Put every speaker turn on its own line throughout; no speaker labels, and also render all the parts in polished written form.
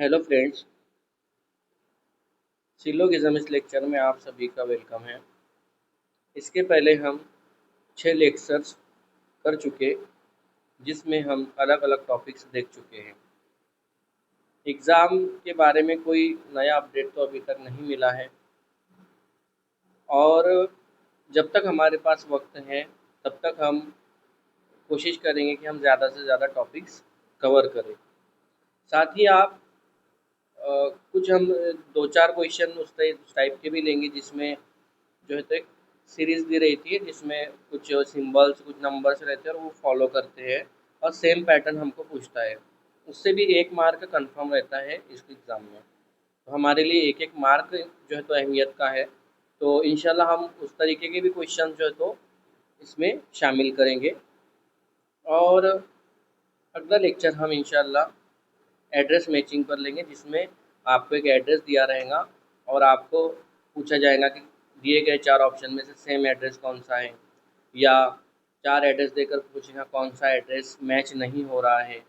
Hello friends, syllogism इस lecture में आप सभी का वेलकम है। इसके पहले हम 6 लेक्चर्स कर चुके, जिसमें हम अलग अलग टॉपिक्स देख चुके हैं। एग्ज़ाम के बारे में कोई नया अपडेट तो अभी तक नहीं मिला है, और जब तक हमारे पास वक्त है तब तक हम कोशिश करेंगे कि हम ज़्यादा से ज़्यादा टॉपिक्स कवर करें। साथ ही आप कुछ हम 2-4 क्वेश्चन उस टाइप के भी लेंगे, जिसमें जो है तो एक सीरीज़ दी रहती है, जिसमें कुछ सिंबल्स, कुछ नंबर्स रहते हैं और वो फॉलो करते हैं और सेम पैटर्न हमको पूछता है। उससे भी 1 मार्क कंफर्म रहता है इस एग्ज़ाम में। तो हमारे लिए एक एक मार्क जो है तो अहमियत का है। तो इंशाल्लाह हम उस तरीके के भी क्वेश्चन जो है तो इसमें शामिल करेंगे। और अगला लेक्चर हम इंशाल्लाह एड्रेस मैचिंग पर लेंगे, जिसमें आपको एक एड्रेस दिया रहेगा और आपको पूछा जाएगा कि दिए गए 4 ऑप्शन में से सेम एड्रेस कौन सा है, या 4 एड्रेस देकर पूछेगा कौन सा एड्रेस मैच नहीं हो रहा है।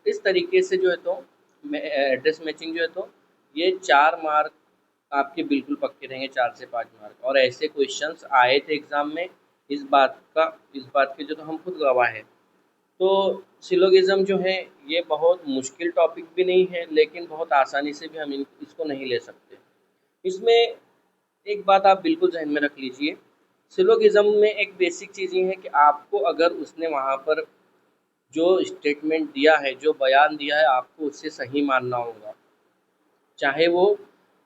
इस तरीके से जो है तो एड्रेस मैचिंग जो है तो ये 4 मार्क आपके बिल्कुल पक्के रहेंगे, 4 से 5 मार्क। और ऐसे क्वेश्चंस आए थे एग्ज़ाम में, इस बात के जो तो हम खुद गवाह हैं। तो सिलोगिज़्म जो है ये बहुत मुश्किल टॉपिक भी नहीं है, लेकिन बहुत आसानी से भी हम इसको नहीं ले सकते। इसमें एक बात आप बिल्कुल ज़हन में रख लीजिए, सिलोगिज़्म में एक बेसिक चीज़ ये है कि आपको अगर उसने वहाँ पर जो स्टेटमेंट दिया है, जो बयान दिया है, आपको उससे सही मानना होगा। चाहे वो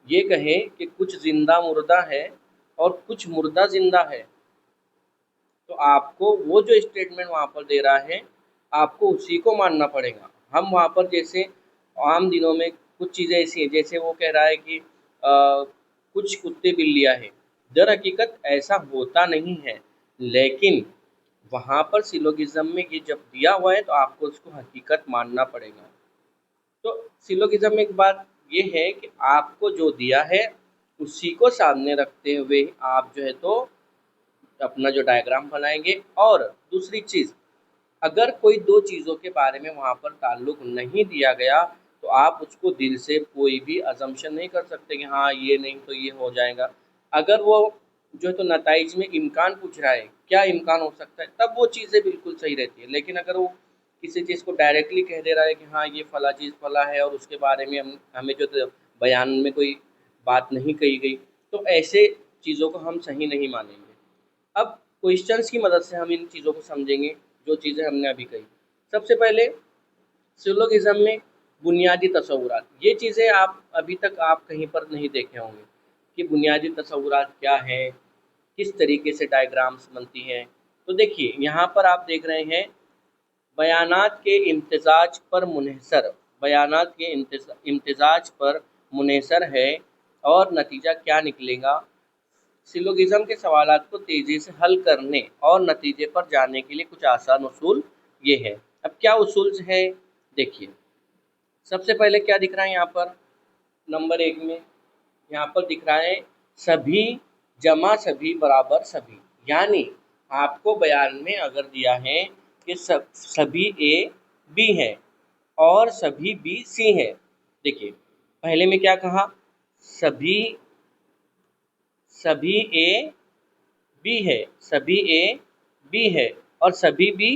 ये कहे कि कुछ ज़िंदा मुर्दा है और कुछ मुर्दा ज़िंदा है, तो आपको वो जो स्टेटमेंट वहाँ पर दे रहा है, आपको उसी को मानना पड़ेगा। हम वहाँ पर जैसे आम दिनों में कुछ चीज़ें ऐसी हैं, जैसे वो कह रहा है कि कुछ कुत्ते बिल्लियाँ हैं। दर हकीकत ऐसा होता नहीं है, लेकिन वहाँ पर सिलोगिज़्म में ये जब दिया हुआ है तो आपको उसको हकीकत मानना पड़ेगा। तो सिलोगिज़्म में एक बात ये है कि आपको जो दिया है उसी को सामने रखते हुए आप जो है तो अपना जो डायग्राम बनाएंगे। और दूसरी चीज़, अगर कोई 2 चीज़ों के बारे में वहाँ पर ताल्लुक़ नहीं दिया गया, तो आप उसको दिल से कोई भी अज़म्पशन नहीं कर सकते कि हाँ, ये नहीं तो ये हो जाएगा। अगर वो जो है तो नताइज में इम्कान पूछ रहा है, क्या इम्कान हो सकता है, तब वो चीज़ें बिल्कुल सही रहती है। लेकिन अगर वो किसी चीज़ को डायरेक्टली कह दे रहा है कि हाँ, ये फ़ला चीज़ फ़ला है और उसके बारे में हमें जो तो बयान में कोई बात नहीं कही गई, तो ऐसे चीज़ों को हम सही नहीं मानेंगे। अब क्वेश्चंस की मदद से हम इन चीज़ों को समझेंगे, जो चीज़ें हमने अभी कही। सबसे पहले सिलोगिज़्म में बुनियादी तसव्वुरात, ये चीज़ें आप अभी तक आप कहीं पर नहीं देखे होंगे कि बुनियादी तसव्वुरात क्या हैं, किस तरीके से डायग्राम्स बनती हैं। तो देखिए, यहाँ पर आप देख रहे हैं बयानात के इम्तिजाज पर मुनहसर, बयानात के इम्तिजाज पर मुनहसर है, और नतीजा क्या निकलेगा। सिलोगिज़्म के सवालात को तेज़ी से हल करने और नतीजे पर जाने के लिए कुछ आसान उसूल ये है। अब क्या उसूल हैं, देखिए। सबसे पहले क्या दिख रहा है यहाँ पर, नंबर 1 में यहाँ पर दिख रहा है सभी जमा सभी बराबर सभी। यानी आपको बयान में अगर दिया है कि सभी ए बी है और सभी बी सी है। देखिए, पहले में क्या कहा, सभी सभी ए बी है, सभी ए बी है और सभी बी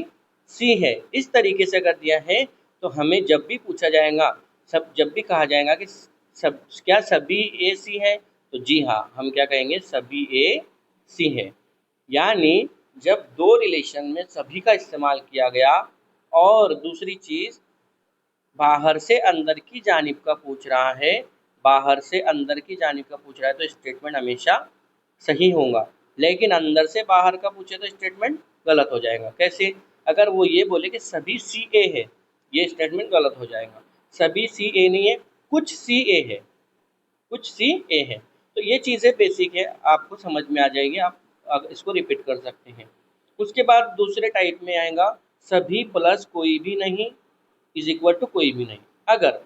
सी है। इस तरीके से अगर दिया है तो हमें जब भी पूछा जाएगा, जब भी कहा जाएगा कि क्या सभी ए सी है, तो जी हाँ, हम क्या कहेंगे, सभी ए सी है। यानी जब 2 रिलेशन में सभी का इस्तेमाल किया गया और दूसरी चीज़ बाहर से अंदर की जानिब का पूछ रहा है, बाहर से अंदर की जानिब का पूछ रहा है, तो स्टेटमेंट हमेशा सही होगा। लेकिन अंदर से बाहर का पूछे तो स्टेटमेंट गलत हो जाएगा। कैसे, अगर वो ये बोले कि सभी सी ए है, ये स्टेटमेंट गलत हो जाएगा। सभी सी ए नहीं है, कुछ सी ए है, कुछ सी ए है। तो ये चीज़ें बेसिक है, आपको समझ में आ जाएगी, आप इसको रिपीट कर सकते हैं। उसके बाद दूसरे टाइप में आएगा सभी प्लस कोई भी नहीं इज इक्वल टू कोई भी नहीं। अगर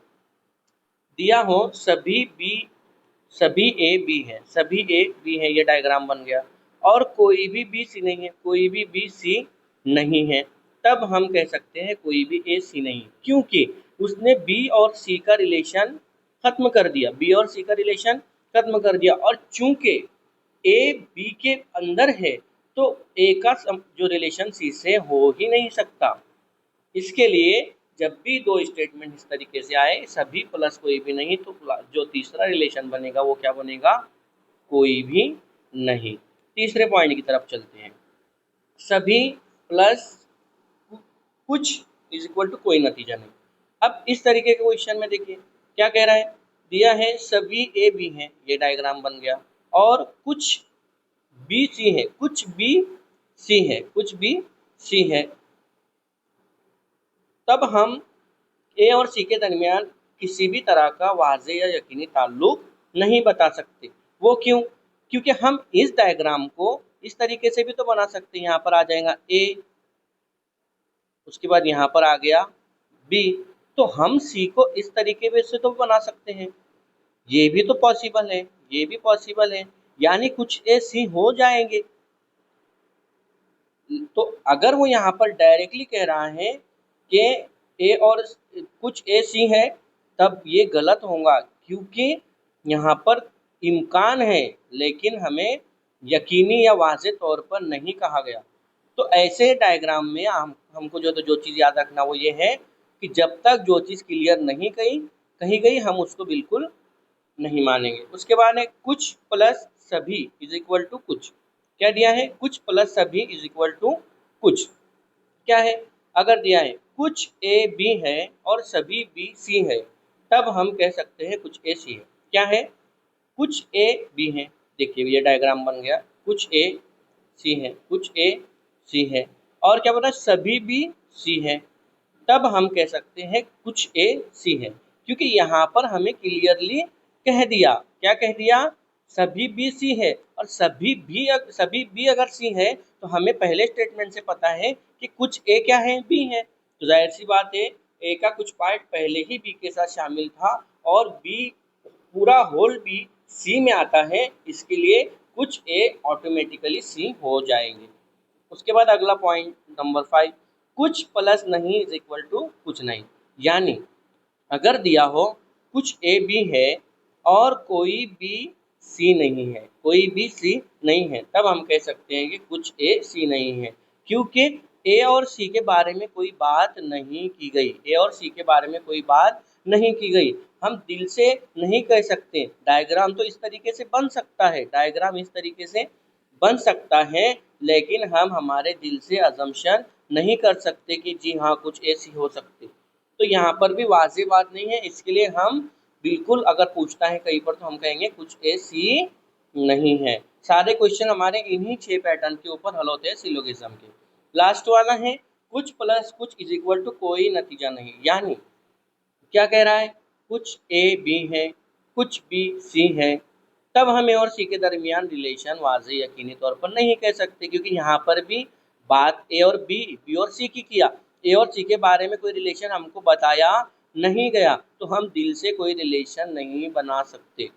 दिया हो सभी ए बी है, सभी ए बी है, ये डायग्राम बन गया, और कोई भी बी सी नहीं है, कोई भी बी सी नहीं है, तब हम कह सकते हैं कोई भी ए सी नहीं, क्योंकि उसने बी और सी का रिलेशन खत्म कर दिया, बी और सी का रिलेशन खत्म कर दिया। और चूंकि ए बी के अंदर है तो ए का जो रिलेशन सी से हो ही नहीं सकता। इसके लिए जब भी दो स्टेटमेंट इस तरीके से आए, सभी प्लस कोई भी नहीं, तो जो तीसरा रिलेशन बनेगा वो क्या बनेगा, कोई भी नहीं। तीसरे पॉइंट की तरफ चलते हैं। सभी प्लस कुछ इज इक्वल टू कोई नतीजा नहीं। अब इस तरीके के क्वेश्चन में देखिए क्या कह रहा है, दिया है सभी ए बी हैं, ये डायग्राम बन गया, और कुछ बी सी है, कुछ बी सी है, कुछ बी सी है। तब हम ए और सी के दरमियान किसी भी तरह का वाज़ेह या यकीनी ताल्लुक नहीं बता सकते। वो क्यों? क्योंकि हम इस डायग्राम को इस तरीके से भी तो बना सकते हैं। यहाँ पर आ जाएगा ए, उसके बाद यहाँ पर आ गया बी, तो हम सी को इस तरीके से तो बना सकते हैं। ये भी तो पॉसिबल है, ये भी पॉसिबल है, यानी कुछ ए सी हो जाएंगे। तो अगर वो यहाँ पर डायरेक्टली कह रहा है कि ए और कुछ ए सी है, तब ये गलत होगा, क्योंकि यहाँ पर इम्कान है लेकिन हमें यकीनी या वाज़ेह तौर पर नहीं कहा गया। तो ऐसे डायग्राम में हमको जो चीज़ याद रखना वो ये है कि जब तक जो चीज़ क्लियर नहीं कही गई हम उसको बिल्कुल नहीं मानेंगे। उसके बाद है कुछ प्लस सभी इज इक्वल टू कुछ। क्या दिया है, कुछ प्लस सभी इज इक्वल टू कुछ। क्या है, अगर दिया है कुछ ए बी है और सभी बी सी है, तब हम कह सकते हैं कुछ ए सी है। क्या है, कुछ ए बी है, देखिए ये डायग्राम बन गया, कुछ ए सी है, कुछ ए सी है, और क्या बोला, सभी बी सी है, तब हम कह सकते हैं कुछ ए सी है। क्योंकि यहाँ पर हमें क्लियरली कह दिया, क्या कह दिया, सभी बी सी है, और सभी बी अगर सी है तो हमें पहले स्टेटमेंट से पता है कि कुछ ए क्या है, बी है। तो जाहिर सी बात है ए का कुछ पार्ट पहले ही बी के साथ शामिल था, और बी पूरा होल बी सी में आता है, इसके लिए कुछ ए ऑटोमेटिकली सी हो जाएंगे। उसके बाद अगला पॉइंट नंबर 5, कुछ प्लस नहीं इज इक्वल टू कुछ नहीं। यानी अगर दिया हो कुछ ए बी है और कोई बी सी नहीं है, कोई भी सी नहीं है, तब हम कह सकते हैं कि कुछ ए सी नहीं है, क्योंकि ए और सी के बारे में कोई बात नहीं की गई, ए और सी के बारे में कोई बात नहीं की गई। हम दिल से नहीं कह सकते, डायग्राम तो इस तरीके से बन सकता है, डायग्राम इस तरीके से बन सकता है, लेकिन हम हमारे दिल से अजम्पशन नहीं कर सकते कि जी हाँ कुछ ऐसी हो सकती। तो यहाँ पर भी वाज़ेह बात नहीं है, इसके लिए हम बिल्कुल अगर पूछता है कहीं पर तो हम कहेंगे कुछ ऐसी नहीं है। सारे क्वेश्चन हमारे इन्हीं 6 पैटर्न के ऊपर हल होते हैं सिलोगिज्म के। लास्ट वाला है कुछ प्लस कुछ इज इक्वल टू कोई नतीजा नहीं। यानी क्या कह रहा है, कुछ ए बी है, कुछ बी सी है, तब हम ए और सी के दरमियान रिलेशन वाज़ेह यकीनी तौर पर नहीं कह सकते, क्योंकि यहाँ पर भी बात ए और बी और सी की किया, ए और सी के बारे में कोई रिलेशन हमको बताया नहीं गया, तो हम दिल से कोई रिलेशन नहीं बना सकते।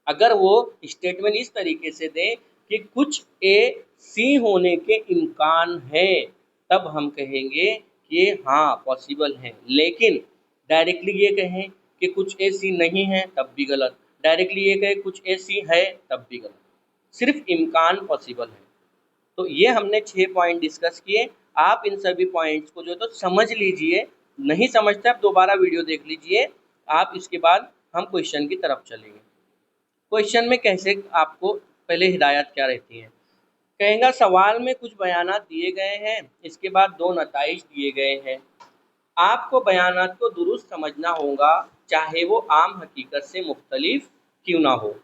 अगर वो स्टेटमेंट इस तरीके से दे कि कुछ ए सी होने के इम्कान है, तब हम कहेंगे कि हाँ पॉसिबल है। लेकिन डायरेक्टली ये कहें कि कुछ ए सी नहीं है, तब भी गलत। डायरेक्टली ये कहें कुछ ए सी है, तब भी गलत। सिर्फ इम्कान पॉसिबल है। तो ये हमने 6 पॉइंट डिस्कस किए। आप इन सभी पॉइंट्स को जो तो समझ लीजिए, नहीं समझते आप दोबारा वीडियो देख लीजिए। आप इसके बाद हम क्वेश्चन की तरफ चलेंगे। क्वेश्चन में कैसे आपको पहले हिदायत क्या रहती है, कहेगा सवाल में कुछ बयानात दिए गए हैं, इसके बाद 2 नताइज दिए गए हैं। आपको बयानात को दुरुस्त समझना होगा, चाहे वो आम हकीकत से मुख्तलिफ क्यों ना हो।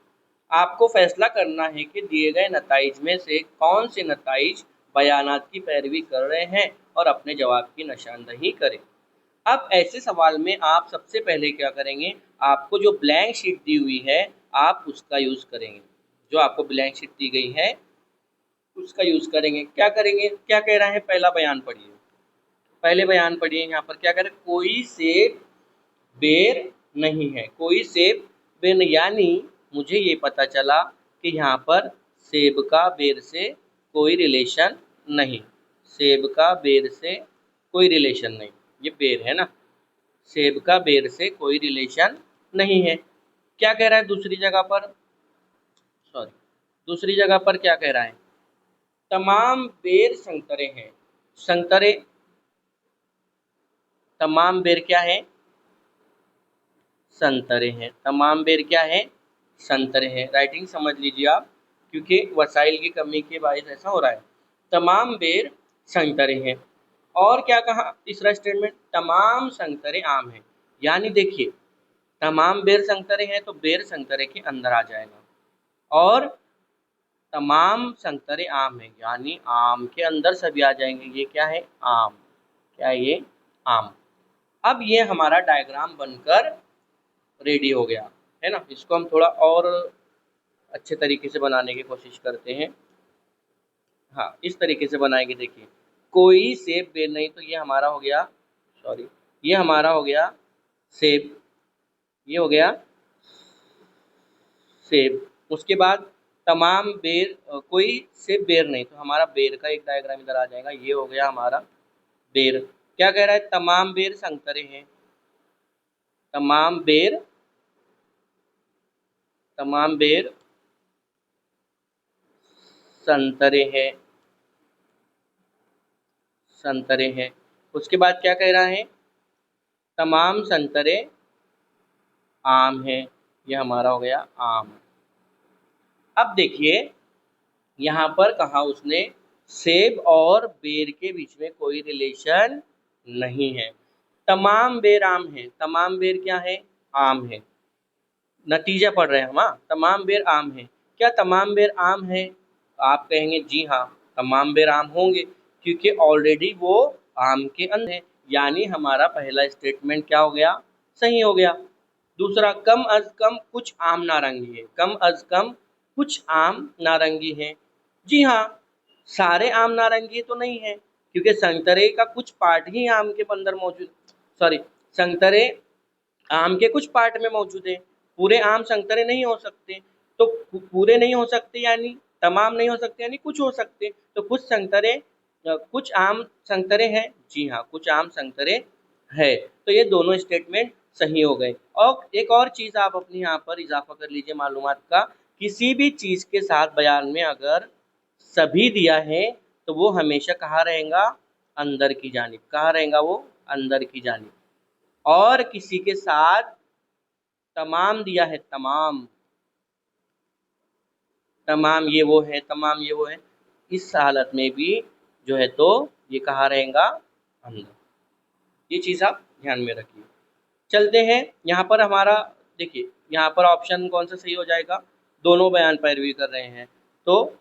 आपको फैसला करना है कि दिए गए नताइज में से कौन से नताइज बयानात की पैरवी कर रहे हैं और अपने जवाब की निशानदही करें। अब ऐसे सवाल में आप सबसे पहले क्या करेंगे, आपको जो ब्लैंक शीट दी हुई है आप उसका यूज़ करेंगे। जो आपको ब्लैंक शीट दी गई है उसका यूज़ करेंगे। क्या करेंगे, क्या कह रहा है, पहला बयान पढ़िए, पहले बयान पढ़िए। यहाँ पर क्या करें, कोई सेब बेर नहीं है, कोई सेब बेर नहीं, यानी मुझे ये पता चला कि यहाँ पर सेब का बेर से कोई रिलेशन नहीं, सेब का बेर से कोई रिलेशन नहीं, ये बेर है ना। सेब का बेर से कोई रिलेशन नहीं है। क्या कह रहा है दूसरी जगह पर, सॉरी दूसरी जगह पर क्या कह रहा है, तमाम बेर संतरे हैं। संतरे, तमाम बेर क्या है, संतरे हैं। तमाम बेर क्या है, संतरे हैं। राइटिंग समझ लीजिए आप, क्योंकि वसाइल की कमी के बायस ऐसा हो रहा है। तमाम बेर संतरे हैं। और क्या कहा तीसरा स्टेटमेंट, तमाम संतरे आम हैं। यानी देखिए, तमाम बेर संतरे हैं तो बेर संतरे के अंदर आ जाएगा, और तमाम संतरे आम हैं यानी आम के अंदर सभी आ जाएंगे। ये क्या है, आम। क्या है ये, आम। अब ये हमारा डायग्राम बनकर रेडी हो गया है ना। इसको हम थोड़ा और अच्छे तरीके से बनाने की कोशिश करते हैं। हाँ, इस तरीके से बनाएंगे। देखिए, कोई सेब बेर नहीं, तो ये हमारा हो गया, सॉरी ये हमारा हो गया सेब, ये हो गया सेब। उसके बाद तमाम बेर, कोई सेब बेर नहीं, तो हमारा बेर का एक डायग्राम इधर आ जाएगा। ये हो गया हमारा बेर। क्या कह रहा है, तमाम बेर संतरे हैं। तमाम बेर, तमाम बेर संतरे हैं, संतरे हैं। उसके बाद क्या कह रहा है, तमाम संतरे आम हैं। ये हमारा हो गया आम। अब देखिए, यहाँ पर कहा उसने सेब और बेर के बीच में कोई रिलेशन नहीं है। तमाम बेर आम है, तमाम बेर क्या है, आम है। नतीजा पढ़ रहे हैं हम, हाँ, तमाम बेर आम है। क्या तमाम बेर आम है, आप कहेंगे जी हाँ, तमाम बेर आम होंगे, क्योंकि ऑलरेडी वो आम के अंदर है। यानी हमारा पहला स्टेटमेंट क्या हो गया, सही हो गया। दूसरा, कम अज कम कुछ आम नारंगी है। कम अज कम कुछ आम नारंगी है। जी हाँ, सारे आम नारंगी तो नहीं है, क्योंकि संतरे का कुछ पार्ट ही आम के अंदर मौजूद, सॉरी संतरे आम के कुछ पार्ट में मौजूद है। पूरे आम संतरे नहीं हो सकते, तो पूरे नहीं हो सकते यानी तमाम नहीं हो सकते, यानी कुछ हो सकते। तो कुछ संतरे, कुछ आम संतरे हैं, जी हाँ, कुछ आम संतरे है। तो ये दोनों स्टेटमेंट सही हो गए। और एक और चीज़ आप अपने यहाँ पर इजाफा कर लीजिए मालूमात का, किसी भी चीज़ के साथ बयान में अगर सभी दिया है तो वो हमेशा कहाँ रहेगा, अंदर की जानिब। कहाँ रहेगा वो, अंदर की जानिब। और किसी के साथ तमाम दिया है, तमाम, तमाम ये वो है, तमाम ये वो है, इस हालत में भी जो है तो ये कहाँ रहेगा, अंदर। ये चीज़ आप ध्यान में रखिए। चलते हैं यहाँ पर हमारा, देखिए यहाँ पर ऑप्शन कौन सा सही हो जाएगा, दोनों बयान पैरवी कर रहे हैं, तो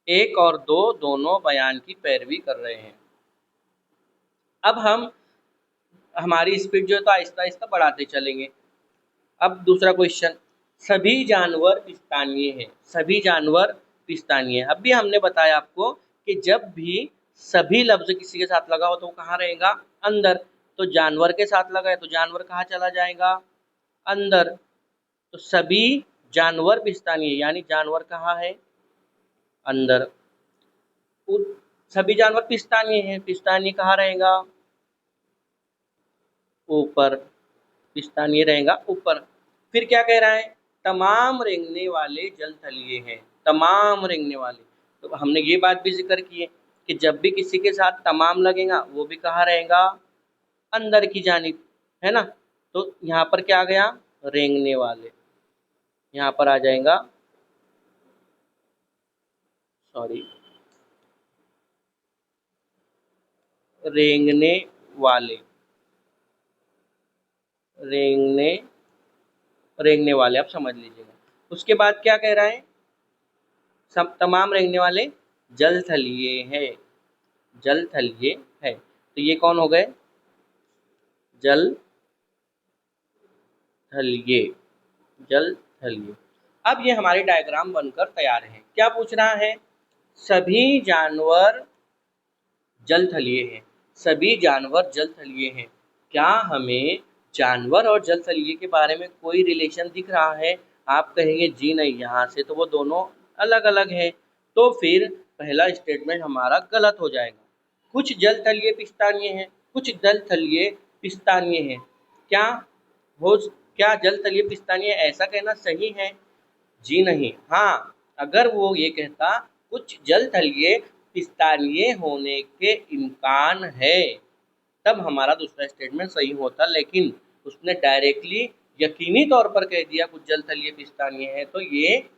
एक और दो दोनों बयान की पैरवी कर रहे हैं। अब हम हमारी स्पीड जो है तो आहिस्ता आहिस्ता बढ़ाते चलेंगे। अब दूसरा क्वेश्चन, सभी जानवर पिस्तानिये हैं। सभी जानवर पिस्तानिये हैं। अब भी हमने बताया आपको कि जब भी सभी लफ्ज किसी के साथ लगा हो तो वो कहाँ रहेगा, अंदर। तो जानवर के साथ लगा है तो जानवर कहाँ चला जाएगा, अंदर। तो सभी जानवर पिस्तानिये, यानी जानवर कहाँ है, अंदर। सभी जानवर पिस्तानिये हैं, पिस्तानिये कहाँ रहेगा, ऊपर। पिस्तानिये रहेगा ऊपर। फिर क्या कह रहा है, तमाम रेंगने वाले जल थलिए हैं। तमाम रेंगने वाले, तो हमने ये बात भी जिक्र की है कि जब भी किसी के साथ तमाम लगेगा वो भी कहाँ रहेगा, अंदर की जानिब, है ना। तो यहाँ पर क्या आ गया, रेंगने वाले। यहाँ पर आ जाएगा, सॉरी, रेंगने वाले, रेंगने, रेंगने वाले आप समझ लीजिएगा। उसके बाद क्या कह रहा है, सब तमाम रेंगने वाले जल थलिए है, जल थलिए है। तो ये कौन हो गए, जल थलिए, जल थलिए। अब ये हमारे डायग्राम बनकर तैयार है। क्या पूछ रहा है, सभी जानवर जल थलिए हैं। सभी जानवर जल थलिए हैं। क्या हमें जानवर और जल थलिए के बारे में कोई रिलेशन दिख रहा है, आप कहेंगे जी नहीं, यहाँ से तो वो दोनों अलग अलग हैं। तो फिर पहला स्टेटमेंट हमारा गलत हो जाएगा। कुछ जल थलिए पिस्तानिये हैं, कुछ जल थलिए पिस्तानिये हैं। क्या हो क्या जल तलीय पिस्तानिये ऐसा कहना सही है? जी नहीं। हाँ, अगर वो ये कहता कुछ जल तलीय पिस्तानिये होने के इम्कान है, तब हमारा दूसरा स्टेटमेंट सही होता, लेकिन उसने डायरेक्टली यकीनी तौर पर कह दिया कुछ जल तलीय पिस्तानिये है, तो ये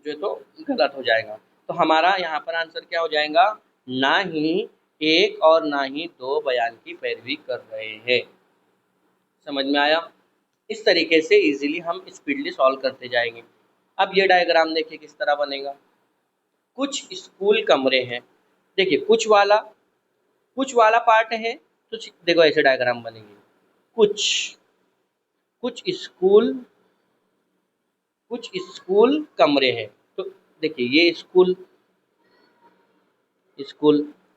जो तो गलत हो जाएगा। तो हमारा यहाँ पर आंसर क्या हो जाएगा? ना ही एक और ना ही दो बयान की पैरवी कर रहे हैं। समझ में आया? इस तरीके से इजीली हम स्पीडली सॉल्व करते जाएंगे। अब ये डायग्राम देखिए किस तरह बनेगा। कुछ स्कूल कमरे हैं। देखिए कुछ वाला पार्ट है, तो देखो ऐसे डायग्राम बनेंगे। कुछ कुछ स्कूल कमरे हैं। तो देखिए ये स्कूल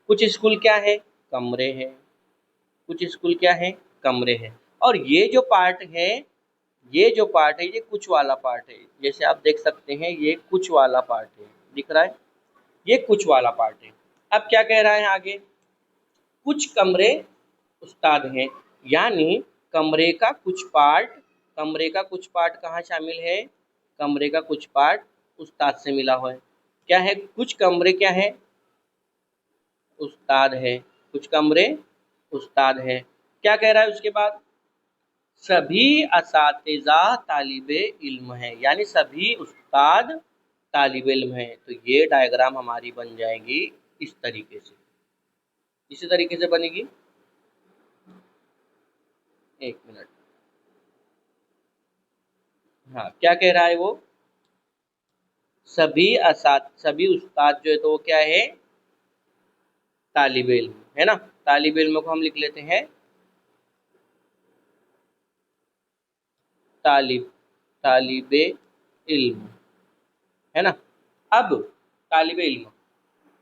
कुछ स्कूल क्या है? कमरे हैं। कुछ स्कूल क्या है? कमरे हैं। और ये जो पार्ट है ये कुछ वाला पार्ट है। जैसे आप देख सकते हैं ये कुछ वाला पार्ट है, दिख रहा है? ये कुछ वाला पार्ट है। अब क्या कह रहा है आगे? कुछ कमरे उस्ताद हैं, यानी कमरे का कुछ पार्ट कहाँ शामिल है? कमरे का कुछ पार्ट उस्ताद से मिला हुआ है। क्या है? कुछ कमरे क्या है? उस्ताद है। कुछ कमरे उस्ताद है। क्या कह रहा है उसके बाद? सभी असातिज़ा तालिबे इल्म है, यानी सभी उस्ताद तालिबे इल्म है। तो ये डायग्राम हमारी बन जाएगी इस तरीके से, इसी तरीके से बनेगी। एक मिनट। हाँ, क्या कह रहा है वो? सभी उस्ताद जो है तो वो क्या है? तालिबे इल्म है ना। तालिबे इल्म को हम लिख लेते हैं तालिबे इल्म, है ना। अब तालिबे इल्म,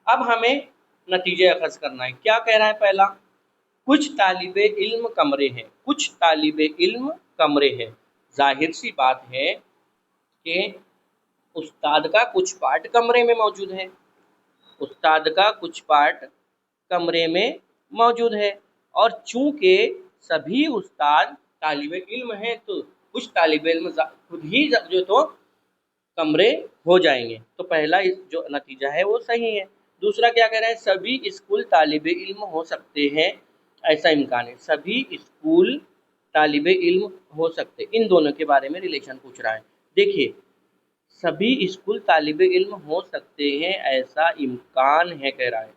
अब हमें नतीजे अखज़ करना है। क्या कह रहा है पहला? कुछ तालिबे इल्म कमरे हैं। कुछ तालिबे इल्म कमरे हैं। जाहिर सी बात है कि उस्ताद का कुछ पार्ट कमरे में मौजूद है। उस्ताद का कुछ पार्ट कमरे में मौजूद है। और चूंकि सभी उस्ताद तालिबे इल्म हैं, तो कुछ तालिबे इल्म खुद ही जो तो कमरे हो जाएंगे। तो पहला जो नतीजा है वो सही है। दूसरा क्या कह रहे हैं? सभी स्कूल तालिबे इल्म हो सकते हैं, ऐसा इम्कान है। सभी स्कूल तालिबे इल्म हो सकते, इन दोनों के बारे में रिलेशन पूछ रहा है। देखिए, सभी स्कूल तालिबे इल्म हो सकते हैं ऐसा इम्कान है कह रहा है,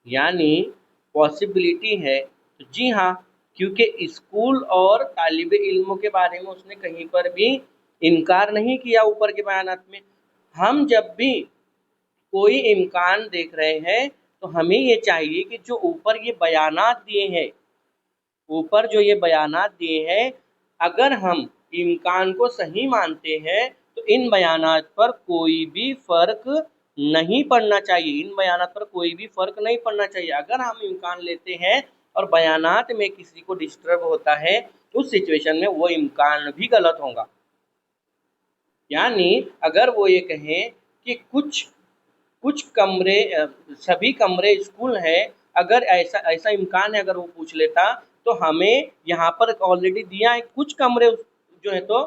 यानी पॉसिबिलिटी है। तो जी हाँ, क्योंकि स्कूल और तालिबे इल्मों के बारे में उसने कहीं पर भी इनकार नहीं किया ऊपर के बयानात में। हम जब भी कोई इम्कान देख रहे हैं तो हमें ये चाहिए कि जो ऊपर ये बयानात दिए हैं, ऊपर जो ये बयानात दिए हैं, अगर हम इम्कान को सही मानते हैं तो इन बयानात पर कोई भी फ़र्क नहीं पड़ना चाहिए। इन बयानात पर कोई भी फ़र्क नहीं पड़ना चाहिए। अगर हम इम्कान लेते हैं और बयानात में किसी को डिस्टर्ब होता है, तो उस सिचुएशन में वो इम्कान भी गलत होगा। यानी अगर वो ये कहें कि कुछ कमरे सभी कमरे स्कूल हैं, अगर ऐसा ऐसा इम्कान है, अगर वो पूछ लेता, तो हमें यहाँ पर ऑलरेडी दिया है कुछ कमरे जो है तो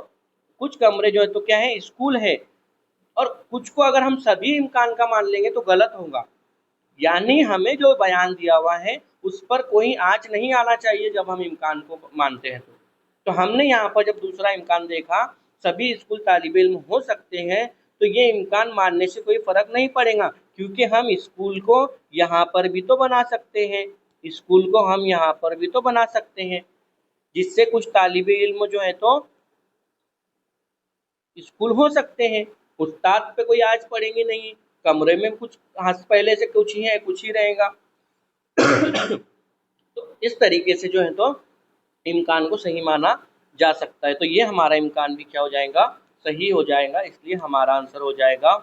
कुछ कमरे जो है तो क्या है? स्कूल है। और कुछ को अगर हम सभी इम्कान का मान लेंगे तो गलत होगा। यानी हमें जो बयान दिया हुआ है उस पर कोई आँच नहीं आना चाहिए जब हम इम्कान को मानते हैं। तो हमने यहाँ पर जब दूसरा इम्कान देखा, सभी स्कूल तालिबे इल्म हो सकते हैं, तो ये इम्कान मानने से कोई फ़र्क नहीं पड़ेगा, क्योंकि हम स्कूल को यहाँ पर भी तो बना सकते हैं। स्कूल को हम यहाँ पर भी तो बना सकते हैं, जिससे कुछ तालिबे इल्म जो है तो स्कूल हो सकते हैं। उस्ताद पे कोई आँच पड़ेगी नहीं। कमरे में कुछ पहले से कुछ ही है, कुछ ही रहेगा। तो इस तरीके से जो है तो इम्कान को सही माना जा सकता है। तो ये हमारा इम्कान भी क्या हो जाएगा? सही हो जाएगा। इसलिए हमारा आंसर हो जाएगा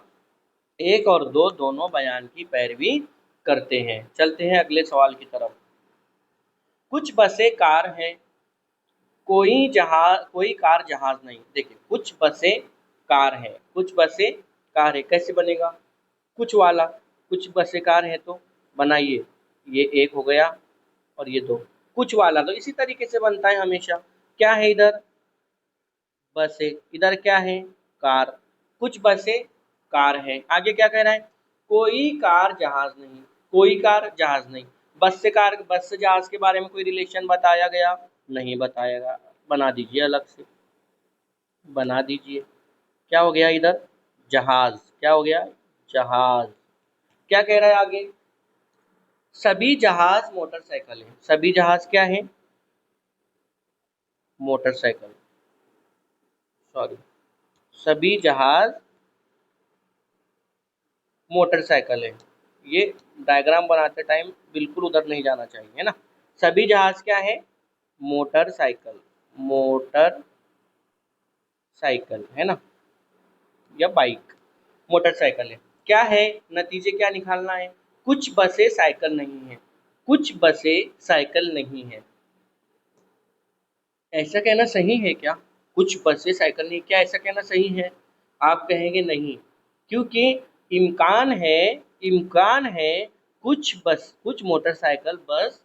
1 और 2 दोनों बयान की पैरवी करते हैं। चलते हैं अगले सवाल की तरफ। कुछ बसें कार हैं, कोई कार जहाज नहीं। देखिए, कुछ बसें कार है, कुछ बसें कार है, कैसे बनेगा? कुछ वाला, कुछ बसें कार है तो बनाइए, ये एक हो गया और ये दो। कुछ वाला, तो इसी तरीके से बनता है हमेशा। क्या है इधर? बसें। इधर क्या है? कार। कुछ बसें कार है। आगे क्या कह रहा है? कोई कार जहाज नहीं। कोई कार जहाज नहीं। बस से कार, बस से जहाज के बारे में कोई रिलेशन बताया गया? नहीं बताया गया। बना दीजिए अलग से, बना दीजिए। क्या हो गया इधर? जहाज। क्या हो गया? जहाज। क्या कह रहा है आगे? सभी जहाज मोटरसाइकिल है। सभी जहाज क्या है? मोटरसाइकिल। सॉरी, सभी जहाज मोटरसाइकिल है। ये डायग्राम बनाते टाइम बिल्कुल उधर नहीं जाना चाहिए, है ना। सभी जहाज क्या है? मोटरसाइकिल। मोटर साइकिल है ना, या बाइक। मोटरसाइकिल है। क्या है? नतीजे क्या निकालना है? कुछ बसें साइकिल नहीं है। कुछ बसें साइकिल नहीं है। ऐसा कहना सही है क्या? कुछ बसें साइकिल नहीं, क्या ऐसा कहना सही है? आप कहेंगे नहीं, क्योंकि इम्कान है, इम्कान है कुछ बस, कुछ मोटरसाइकिल बस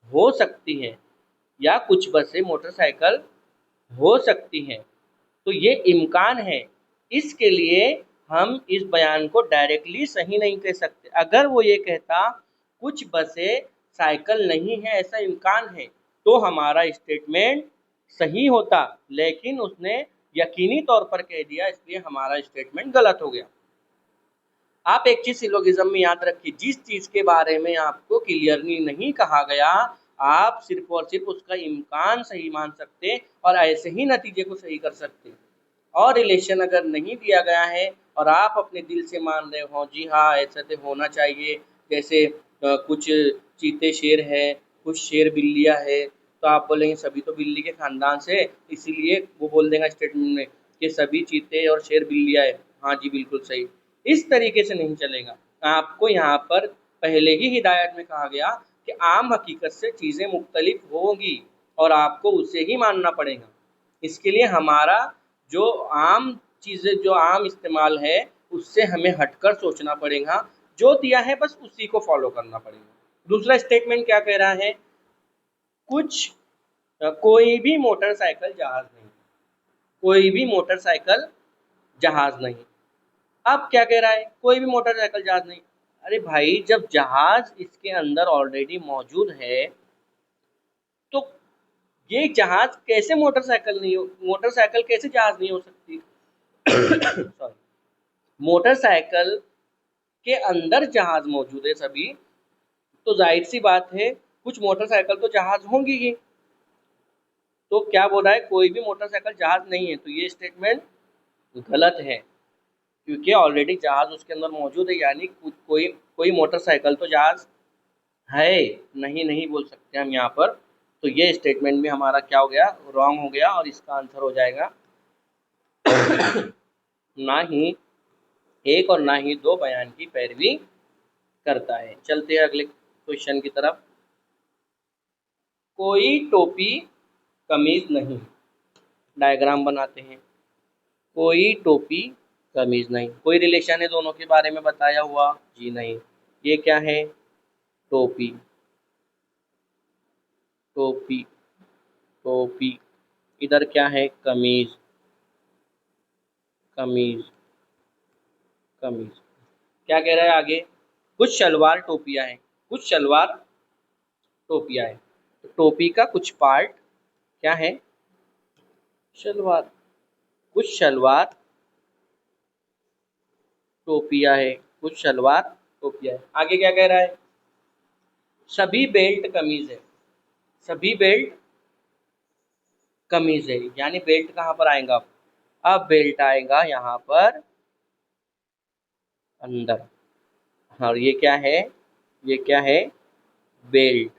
हो सकती है, या कुछ बसें मोटरसाइकिल हो सकती हैं। तो ये इम्कान है, इसके लिए हम इस बयान को डायरेक्टली सही नहीं कह सकते। अगर वो ये कहता कुछ बसें साइकिल नहीं है, ऐसा इम्कान है, तो हमारा स्टेटमेंट सही होता, लेकिन उसने यकीनी तौर पर कह दिया, इसलिए हमारा स्टेटमेंट गलत हो गया। आप एक चीज सिलोगिज्म में याद रखिए, जिस चीज के बारे में आपको क्लियरली नहीं कहा गया, आप सिर्फ और सिर्फ उसका इम्कान सही मान सकते और ऐसे ही नतीजे को सही कर सकते। और रिलेशन अगर नहीं दिया गया है और आप अपने दिल से मान रहे हो जी हाँ ऐसा तो होना चाहिए, जैसे कुछ चीते शेर है, कुछ शेर बिल्लियाँ है, तो आप बोलेंगे सभी तो बिल्ली के खानदान से, इसीलिए वो बोल देगा स्टेटमेंट में कि सभी चीते और शेर बिल्लियाँ है। हाँ जी बिल्कुल सही। इस तरीके से नहीं चलेगा। आपको यहाँ पर पहले ही हिदायत में कहा गया कि आम हकीकत से चीज़ें मुख्तलिफ होंगी और आपको उसे ही मानना पड़ेगा। इसके लिए हमारा जो आम चीज़ें, जो आम इस्तेमाल है, उससे हमें हटकर सोचना पड़ेगा। जो दिया है बस उसी को फॉलो करना पड़ेगा। दूसरा स्टेटमेंट क्या कह रहा है? कुछ कोई भी मोटरसाइकिल जहाज नहीं। कोई भी मोटरसाइकिल जहाज नहीं। अब क्या कह रहा है? कोई भी मोटरसाइकिल जहाज नहीं। अरे भाई, जब जहाज इसके अंदर ऑलरेडी मौजूद है, तो ये जहाज कैसे मोटरसाइकिल नहीं हो, मोटरसाइकिल कैसे जहाज नहीं हो सकती? सॉरी, मोटरसाइकिल के अंदर जहाज मौजूद है सभी, तो जाहिर सी बात है कुछ मोटरसाइकिल तो जहाज होंगी ही। तो क्या बोल रहा है? कोई भी मोटरसाइकिल जहाज नहीं है, तो ये स्टेटमेंट गलत है, क्योंकि ऑलरेडी जहाज उसके अंदर मौजूद है, यानी कोई कोई मोटरसाइकिल तो जहाज है। नहीं, नहीं बोल सकते हम यहाँ पर। तो ये स्टेटमेंट भी हमारा क्या हो गया? रॉन्ग हो गया, और इसका आंसर हो जाएगा ना ही एक और ना ही दो बयान की पैरवी करता है। चलते हैं अगले क्वेश्चन की तरफ। कोई टोपी कमीज नहीं। डायग्राम बनाते हैं। कोई टोपी कमीज नहीं, कोई रिलेशन है दोनों के बारे में बताया हुआ? जी नहीं। ये क्या है? टोपी। टोपी, टोपी। इधर क्या है? कमीज। कमीज, कमीज। क्या कह रहा है आगे? कुछ शलवार टोपियां हैं। कुछ शलवार टोपियां हैं। तो टोपी का कुछ पार्ट क्या है? शलवार। कुछ शलवार टोपियां है। कुछ शलवार टोपियां है। आगे क्या कह रहा है? सभी बेल्ट कमीज है। सभी बेल्ट कमीज है, यानी बेल्ट कहाँ पर आएगा? अब बेल्ट आएगा यहाँ पर अंदर। और ये क्या है? ये क्या है? बेल्ट।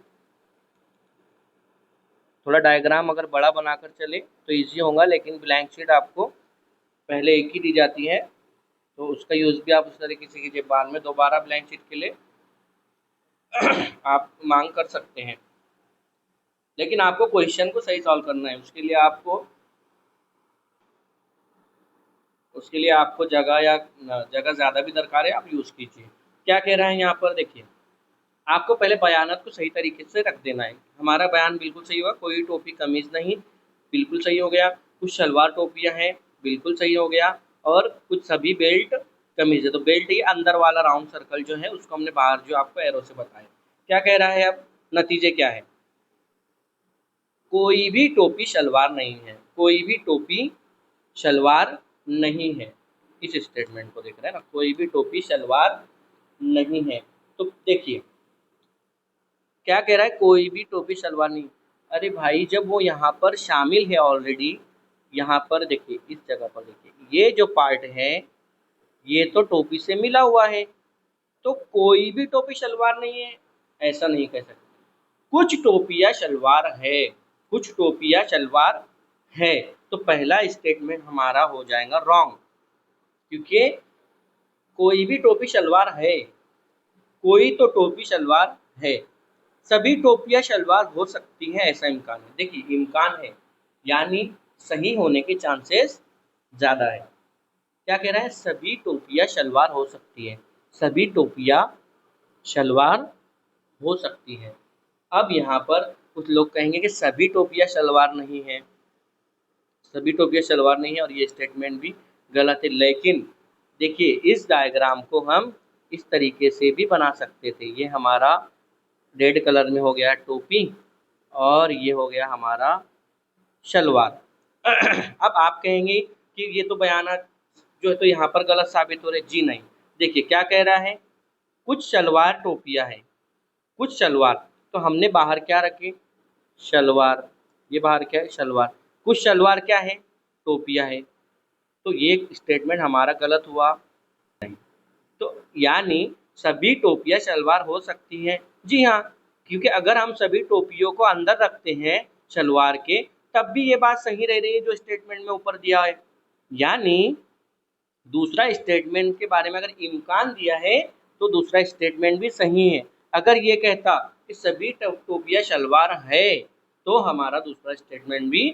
थोड़ा डायग्राम अगर बड़ा बनाकर चले तो इजी होगा, लेकिन ब्लैंक शीट आपको पहले एक ही दी जाती है, तो उसका यूज़ भी आप उस तरीके से कीजिए। बाद में दोबारा ब्लैंक शीट के लिए आप मांग कर सकते हैं, लेकिन आपको क्वेश्चन को सही सॉल्व करना है। उसके लिए आपको जगह या जगह ज़्यादा भी दरकार है, आप यूज़ कीजिए। क्या कह रहे हैं यहाँ पर देखिए, आपको पहले बयानात को सही तरीके से रख देना है। हमारा बयान बिल्कुल सही होगा, कोई टोपी कमीज नहीं, बिल्कुल सही हो गया। कुछ शलवार टोपियां हैं, बिल्कुल सही हो गया। और कुछ सभी बेल्ट कमीज है, तो बेल्ट ही अंदर वाला राउंड सर्कल जो है उसको हमने बाहर जो आपको एरो से बताया। क्या कह रहा है अब, नतीजे क्या है? कोई भी टोपी शलवार नहीं है, कोई भी टोपी शलवार नहीं है। इस स्टेटमेंट को देख रहे हैं ना, कोई भी टोपी शलवार नहीं है। तो देखिए क्या कह रहा है, कोई भी टोपी शलवार नहीं। अरे भाई जब वो यहाँ पर शामिल है ऑलरेडी, यहाँ पर देखिए, इस जगह पर देखिए, ये जो पार्ट है ये तो टोपी से मिला हुआ है, तो कोई भी टोपी शलवार नहीं है, ऐसा नहीं कह सकते। कुछ टोपियाँ शलवार है, कुछ टोपियाँ शलवार है, तो पहला स्टेटमेंट हमारा हो जाएगा रॉन्ग, क्योंकि कोई भी टोपी शलवार है, कोई तो टोपी शलवार है। सभी टोपियाँ शलवार हो सकती हैं, ऐसा इम्कान है। देखिए इम्कान है यानी सही होने के चांसेस ज़्यादा है। क्या कह रहा है, सभी टोपियाँ शलवार हो सकती है, सभी टोपियाँ शलवार हो सकती है। अब यहाँ पर कुछ लोग कहेंगे कि सभी टोपियाँ शलवार नहीं है, सभी टोपियाँ शलवार नहीं है, और ये स्टेटमेंट भी गलत है। लेकिन देखिए इस डायग्राम को हम इस तरीके से भी बना सकते थे। ये हमारा रेड कलर में हो गया टोपी, और ये हो गया हमारा शलवार। अब आप कहेंगे कि ये तो बयाना जो है तो यहाँ पर गलत साबित हो रहे। जी नहीं, देखिए क्या कह रहा है, कुछ शलवार टोपियाँ हैं, कुछ शलवार, तो हमने बाहर क्या रखे, शलवार, ये बाहर क्या है, शलवार। कुछ शलवार क्या है, टोपियाँ है, तो ये स्टेटमेंट हमारा गलत हुआ। तो यानी सभी टोपियाँ शलवार हो सकती हैं। जी हाँ, क्योंकि अगर हम सभी टोपियों को अंदर रखते हैं शलवार के, तब भी ये बात सही रह रही है जो स्टेटमेंट में ऊपर दिया है। यानी दूसरा स्टेटमेंट के बारे में अगर इम्कान दिया है तो दूसरा स्टेटमेंट भी सही है। अगर ये कहता कि सभी टोपियाँ शलवार है, तो हमारा दूसरा स्टेटमेंट भी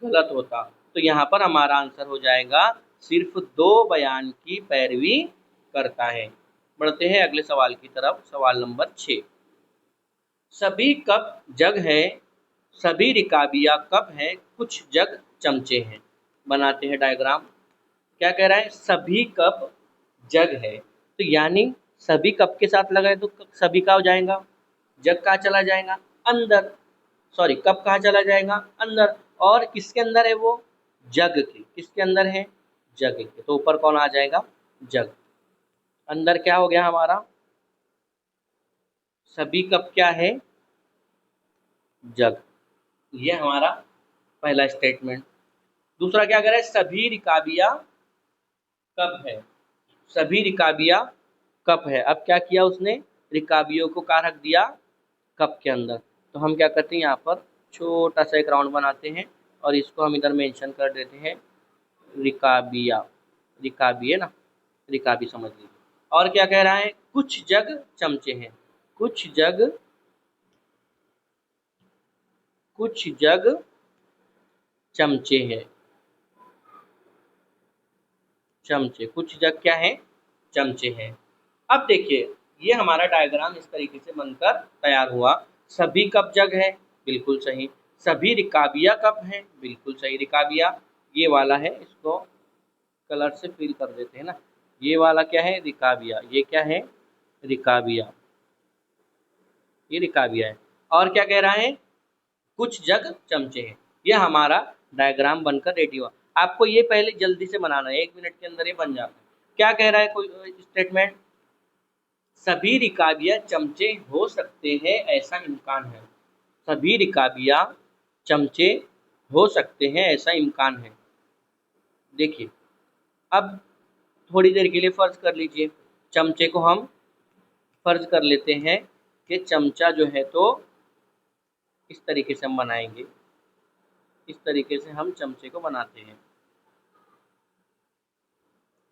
गलत होता। तो यहाँ पर हमारा आंसर हो जाएगा सिर्फ दो बयान की पैरवी करता है। बढ़ते हैं अगले सवाल की तरफ, सवाल नंबर 6। सभी कप जग है, सभी रिकाबिया कप है, कुछ जग चमचे हैं। बनाते हैं डायग्राम। क्या कह रहा है, सभी कप जग है, तो यानी सभी कप के साथ लगाए तो सभी का हो जाएगा, जग कहाँ चला जाएगा, अंदर। सॉरी, कप कहाँ चला जाएगा, अंदर। और किसके अंदर है वो, जग के। किसके अंदर है, जग के, तो ऊपर कौन आ जाएगा, जग। अंदर क्या हो गया हमारा, सभी कप क्या है, जग। ये हमारा पहला स्टेटमेंट। दूसरा क्या कह रहा है, सभी रिकाबिया कप है, सभी रिकाबिया कप है। अब क्या किया उसने, रिकाबियों को कहाँ रख दिया, कप के अंदर। तो हम क्या करते हैं, यहाँ पर छोटा सा एक राउंड बनाते हैं और इसको हम इधर मेंशन कर देते हैं रिकाबिया। रिकाबी है ना, रिकाबी समझ लीजिए। और क्या कह रहा है, कुछ जग चमचे हैं, कुछ जग, कुछ जग चमचे हैं, चमचे, कुछ जग क्या है, चमचे हैं। अब देखिए ये हमारा डायग्राम इस तरीके से बनकर तैयार हुआ। सभी कप जग है, बिल्कुल सही। सभी रिकाबिया कप हैं, बिल्कुल सही। रिकाबिया ये वाला है, इसको कलर से फिल कर देते हैं ना। ये वाला क्या है, रिकाबिया। ये क्या है, रिकाबिया, ये रिकाबिया है। और क्या कह रहा है, कुछ जग चमचे हैं। ये हमारा डायग्राम बनकर रेडी हुआ। आपको ये पहले जल्दी से बनाना है, 1 मिनट के अंदर ये बन जाता है। क्या कह रहा है कोई स्टेटमेंट, सभी रिकाबिया चमचे हो सकते हैं, ऐसा इम्कान है। सभी रिकाबिया चमचे हो सकते हैं, ऐसा इम्कान है। देखिए अब थोड़ी देर के लिए फर्ज कर लीजिए, चमचे को हम फर्ज कर लेते हैं कि चमचा जो है तो इस तरीके से हम बनाएंगे, इस तरीके से हम चमचे को बनाते हैं,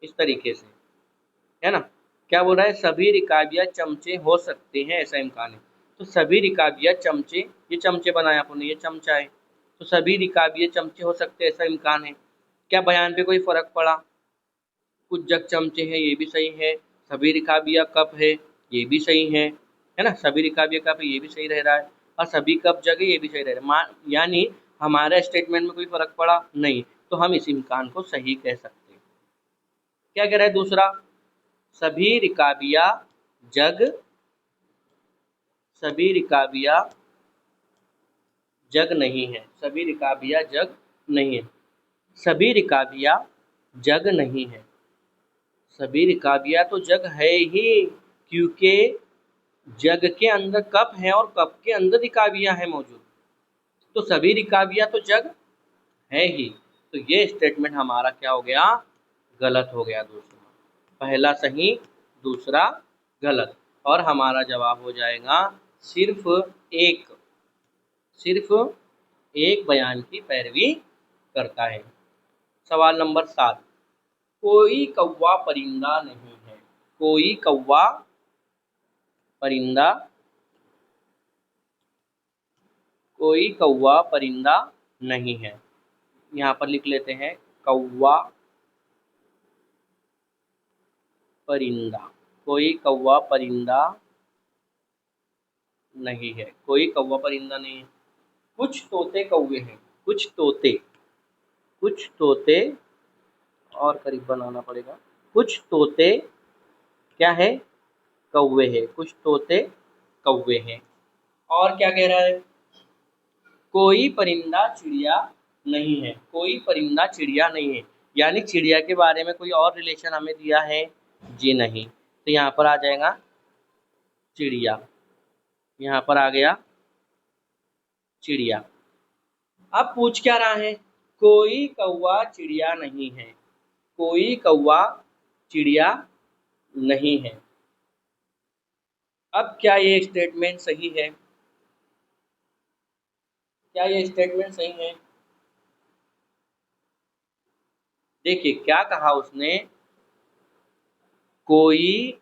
इस तरीके से, है ना। क्या बोल रहा है, सभी रिकाबिया चमचे हो सकते हैं, ऐसा इम्कान है। तो सभी रिकाबिया चमचे, ये चमचे बनाए आपने, ये चमचा है, तो सभी रिकाबिया चमचे हो सकते हैं, ऐसा इम्कान है। क्या बयान पे कोई फर्क पड़ा, कुछ जग चमचे हैं, ये भी सही है। सभी रिकाबिया कप है, ये भी सही है। है ना, सभी रिकाबिया कप है, ये भी सही रह रहा है, और सभी कप जग है, ये भी सही रह रहा है। यानी हमारे स्टेटमेंट में कोई फर्क पड़ा नहीं, तो हम इस इम्कान को सही कह सकते हैं। क्या कह रहा है दूसरा, सभी रिकाबिया जग, सभी रिकाबिया जग नहीं है, सभी रिकाबिया जग नहीं है, सभी रिकाबिया जग नहीं है, सभी रिकाबिया तो जग है ही, क्योंकि जग के अंदर कप है और कप के अंदर रिकाबिया है मौजूद, तो सभी रिकाबिया तो जग है ही। तो ये स्टेटमेंट हमारा क्या हो गया, गलत हो गया दोस्तों, पहला सही दूसरा गलत, और हमारा जवाब हो जाएगा सिर्फ एक, सिर्फ एक बयान की पैरवी करता है। सवाल नंबर 7, कोई कौवा परिंदा नहीं है, कोई कौवा परिंदा, कोई कौवा परिंदा नहीं है। यहाँ पर लिख लेते हैं कौवा परिंदा, कोई कौवा परिंदा नहीं है, कोई कौवा परिंदा नहीं है। कुछ तोते कौवे हैं, कुछ तोते, कुछ तोते, और करीब बनाना पड़ेगा, कुछ तोते क्या है, कौवे हैं, कुछ तोते कौवे हैं। और क्या कह रहा है, कोई परिंदा चिड़िया नहीं है, कोई परिंदा चिड़िया नहीं है, यानी चिड़िया के बारे में कोई और रिलेशन हमें दिया है जी नहीं, तो यहाँ पर आ जाएगा चिड़िया, यहाँ पर आ गया चिड़िया। अब पूछ क्या रहा है, कोई कौवा चिड़िया नहीं है, कोई कौवा चिड़िया नहीं है। अब क्या ये स्टेटमेंट सही है, क्या ये स्टेटमेंट सही है? देखिए क्या कहा उसने, कोई,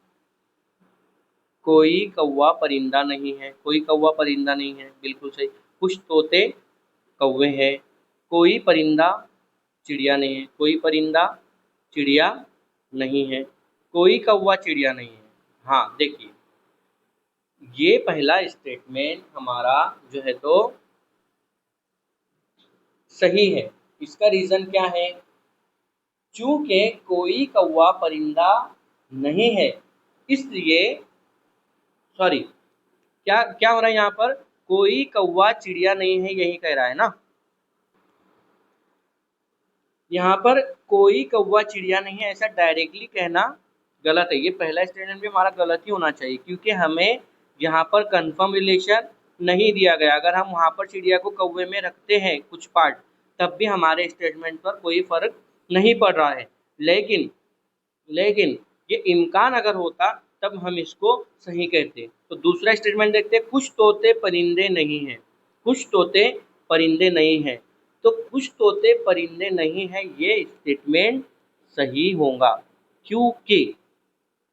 कोई कौवा परिंदा नहीं है, कोई कौवा परिंदा नहीं है, बिल्कुल सही। कुछ तोते कौवे हैं, कोई परिंदा चिड़िया नहीं है, कोई परिंदा चिड़िया नहीं है, कोई कौवा चिड़िया नहीं है। हाँ देखिए, ये पहला स्टेटमेंट हमारा जो है तो सही है। इसका रीज़न क्या है, चूंकि कोई कौवा परिंदा नहीं है, इसलिए, सॉरी, क्या क्या हो रहा है यहाँ पर, कोई कौवा चिड़िया नहीं है, यही कह रहा है ना, यहाँ पर कोई कौवा चिड़िया नहीं है ऐसा डायरेक्टली कहना गलत है। ये पहला स्टेटमेंट भी हमारा गलत ही होना चाहिए, क्योंकि हमें यहाँ पर कंफर्म रिलेशन नहीं दिया गया। अगर हम वहाँ पर चिड़िया को कौवे में रखते हैं कुछ पार्ट, तब भी हमारे स्टेटमेंट पर कोई फर्क नहीं पड़ रहा है। लेकिन लेकिन ये इम्कान अगर होता तब हम इसको सही कहते। तो दूसरा स्टेटमेंट देखते हैं, कुछ तोते परिंदे नहीं हैं, कुछ तोते परिंदे नहीं हैं। तो कुछ तोते परिंदे नहीं हैं, ये स्टेटमेंट सही होगा, क्योंकि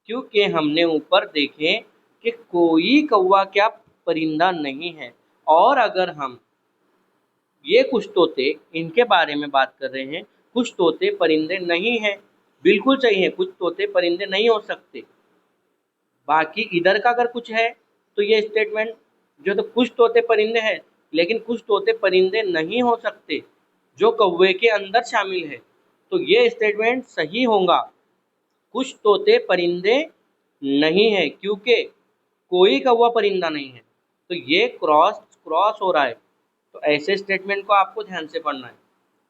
क्योंकि हमने ऊपर देखे कि कोई कौवा क्या परिंदा नहीं है, और अगर हम ये कुछ तोते इनके बारे में बात कर रहे हैं, कुछ तोते परिंदे नहीं हैं, बिल्कुल सही है, कुछ तोते परिंदे नहीं हो सकते। बाकी इधर का अगर कुछ है तो ये स्टेटमेंट जो, तो कुछ तोते परिंदे हैं लेकिन कुछ तोते परिंदे नहीं हो सकते जो कौवे के अंदर शामिल है, तो ये स्टेटमेंट सही होगा, कुछ तोते परिंदे नहीं है, क्योंकि कोई कौवा परिंदा नहीं है। तो ये क्रॉस क्रॉस हो रहा है, तो ऐसे स्टेटमेंट को आपको ध्यान से पढ़ना है।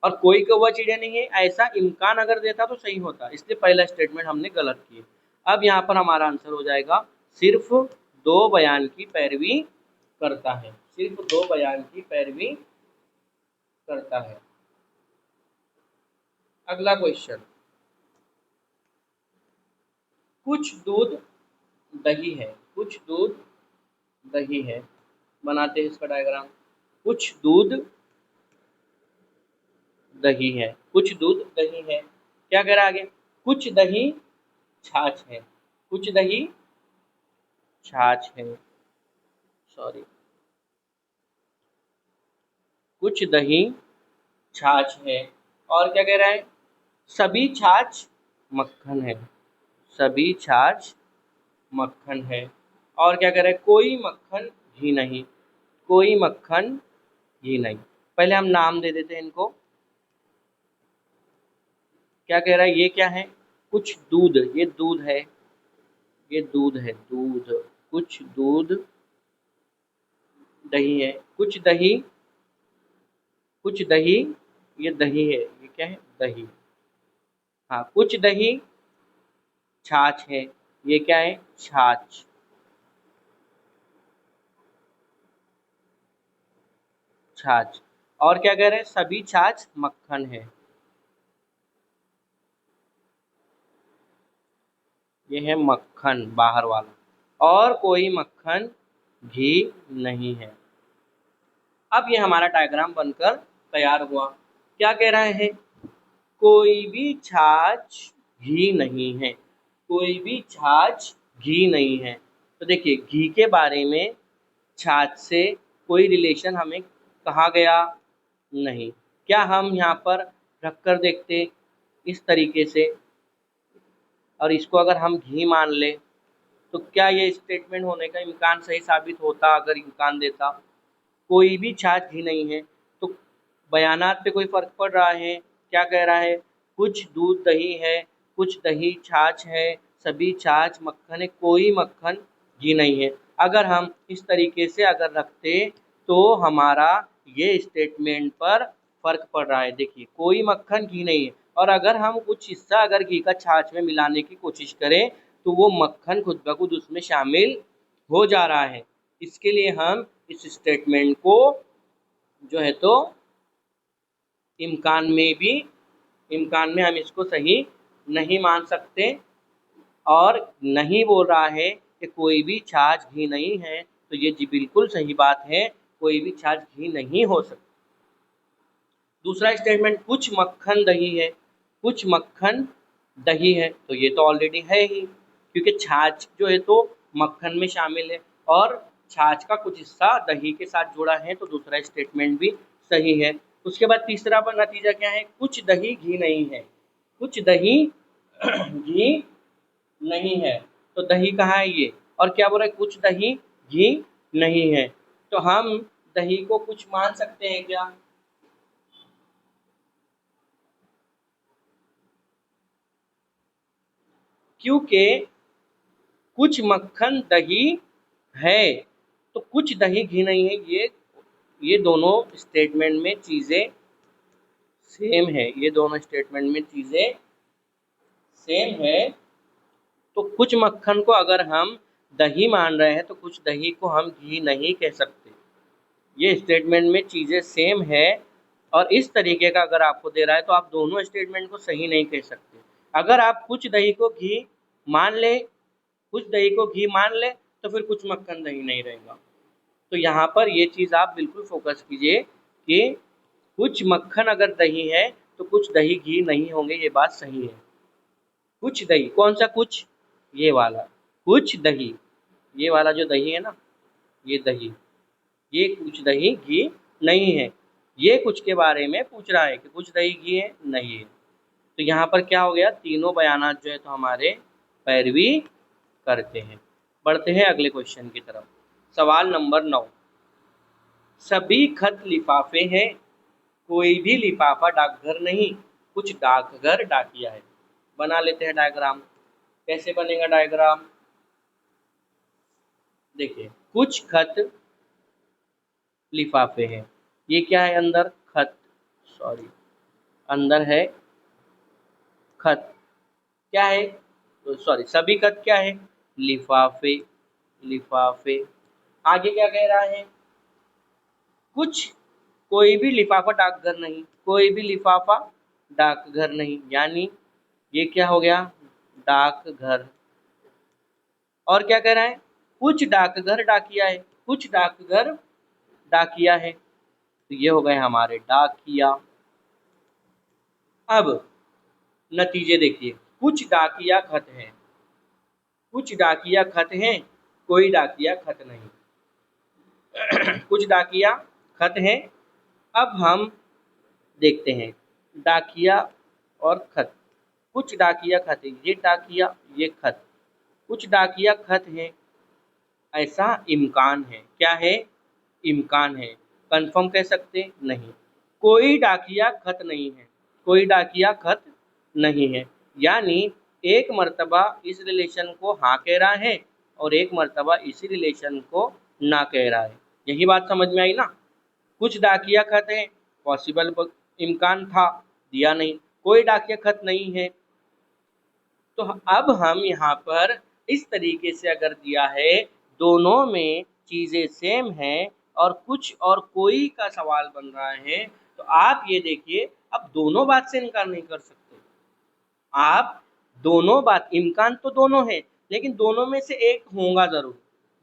और कोई कौवा चिड़िया नहीं है ऐसा इम्कान अगर देता तो सही होता, इसलिए पहला स्टेटमेंट हमने गलत किया। अब यहाँ पर हमारा आंसर हो जाएगा सिर्फ दो बयान की पैरवी करता है, सिर्फ दो बयान की पैरवी करता है। अगला क्वेश्चन, कुछ दूध दही है, कुछ दूध दही है, बनाते हैं इसका डायग्राम। कुछ दूध दही है, कुछ दूध दही है, क्या कह रहा है आगे, कुछ दही छाछ है, कुछ दही छाछ है, सॉरी, कुछ दही छाछ है, और क्या कह रहा है, सभी छाछ मक्खन है, सभी छाछ मक्खन है, और क्या कह रहे हैं, कोई मक्खन घी नहीं, कोई मक्खन घी नहीं। पहले हम नाम दे देते हैं इनको। क्या कह रहा है, ये क्या है, कुछ दूध, ये दूध है, ये दूध है, दूध, कुछ दूध, दही है, कुछ दही, कुछ दही, ये दही है, ये क्या है, दही। हाँ, कुछ दही, छाछ है, ये क्या है, छाछ, छाछ। और क्या कह रहे हैं, सभी छाछ मक्खन है, ये है मक्खन बाहर वाला। और कोई मक्खन घी नहीं है। अब ये हमारा डायग्राम बनकर तैयार हुआ। क्या कह रहा है, कोई भी छाछ घी नहीं है, कोई भी छाछ घी नहीं है। तो देखिए, घी के बारे में छाछ से कोई रिलेशन हमें कहा गया नहीं। क्या हम यहाँ पर रख कर देखते इस तरीके से, और इसको अगर हम घी मान ले, तो क्या ये स्टेटमेंट होने का इम्कान सही साबित होता, अगर इम्कान देता। कोई भी छाछ घी नहीं है, तो बयानात पे कोई फ़र्क पड़ रहा है। क्या कह रहा है, कुछ दूध दही है, कुछ दही छाछ है, सभी छाछ मक्खन है, कोई मक्खन घी नहीं है। अगर हम इस तरीके से अगर रखते तो हमारा ये स्टेटमेंट पर फ़र्क पड़ रहा है। देखिए, कोई मक्खन घी नहीं है, और अगर हम कुछ हिस्सा अगर घी का छाछ में मिलाने की कोशिश करें तो वो मक्खन खुद ब खुद उसमें शामिल हो जा रहा है। इसके लिए हम इस स्टेटमेंट को जो है तो इम्कान में हम इसको सही नहीं मान सकते। और नहीं बोल रहा है कि कोई भी छाछ घी नहीं है, तो ये जी बिल्कुल सही बात है, कोई भी छाछ घी नहीं हो सकती। दूसरा स्टेटमेंट, कुछ मक्खन दही है, कुछ मक्खन दही है, तो ये तो ऑलरेडी है ही, क्योंकि छाछ जो है तो मक्खन में शामिल है, और छाछ का कुछ हिस्सा दही के साथ जुड़ा है, तो दूसरा स्टेटमेंट भी सही है। उसके बाद तीसरा पर नतीजा क्या है, कुछ दही घी नहीं है, कुछ दही घी नहीं है, तो दही कहाँ है ये, और क्या बोल रहा है, कुछ दही घी नहीं है। तो हम दही को कुछ मान सकते हैं क्या, क्योंकि कुछ मक्खन दही है, तो कुछ दही घी नहीं है, ये दोनों स्टेटमेंट में चीज़ें सेम है, ये दोनों स्टेटमेंट में चीज़ें सेम है। तो कुछ मक्खन को अगर हम दही मान रहे हैं, तो कुछ दही को हम घी नहीं कह सकते। ये स्टेटमेंट में चीज़ें सेम है, और इस तरीके का अगर आपको दे रहा है तो आप दोनों स्टेटमेंट को सही नहीं कह सकते। अगर आप कुछ दही को घी मान ले, कुछ दही को घी मान ले, तो फिर कुछ मक्खन दही नहीं रहेगा। तो यहाँ पर ये चीज़ आप बिल्कुल फोकस कीजिए कि कुछ मक्खन अगर दही है तो कुछ दही घी नहीं होंगे, ये बात सही है। कुछ दही, कौन सा कुछ, ये वाला कुछ दही, ये वाला जो दही है ना, ये दही, ये कुछ दही घी नहीं है। ये कुछ के बारे में पूछ रहा है कि कुछ दही घी है, नहीं है। तो यहाँ पर क्या हो गया, तीनों बयानात जो है तो हमारे पैरवी करते हैं। बढ़ते हैं अगले क्वेश्चन की तरफ। सवाल नंबर 9, सभी खत लिफाफे हैं, कोई भी लिफाफा डाकघर नहीं, कुछ डाकघर डाकिया है। बना लेते हैं डायग्राम। कैसे बनेगा डायग्राम, देखिए, कुछ खत लिफाफे हैं, ये क्या है, अंदर खत, सॉरी, अंदर है खत, क्या है, तो सॉरी, सभी खत क्या है, लिफाफे, लिफाफे। आगे क्या कह रहा है, कुछ, कोई भी लिफाफा डाकघर नहीं, कोई भी लिफाफा डाकघर नहीं, यानी ये क्या हो गया, डाकघर। और क्या कह रहा है, कुछ डाकघर डाकिया है, कुछ डाकघर डाकिया है, तो ये हो गए हमारे डाकिया। अब नतीजे देखिए, कुछ डाकिया खत हैं, कुछ डाकिया खत हैं, कोई डाकिया खत नहीं। कुछ डाकिया खत हैं। अब हम देखते हैं डाकिया और खत। कुछ डाकिया खत है, ये डाकिया, ये खत, कुछ डाकिया खत हैं, ऐसा इम्कान है। क्या है? इम्कान है। कंफर्म कह सकते नहीं। कोई डाकिया खत नहीं है। कोई डाकिया खत नहीं है, यानी एक मर्तबा इस रिलेशन को हाँ कह रहा है और एक मर्तबा इसी रिलेशन को ना कह रहा है। यही बात समझ में आई ना? कुछ डाकिया खत है, पॉसिबल इम्कान था, दिया नहीं। कोई डाकिया खत नहीं है, तो अब हम यहाँ पर इस तरीके से अगर दिया है, दोनों में चीज़ें सेम हैं और कुछ और कोई का सवाल बन रहा है, तो आप ये देखिए, अब दोनों बात से इनकार नहीं कर सकते आप। दोनों बात, इम्कान तो दोनों है, लेकिन दोनों में से एक होगा ज़रूर।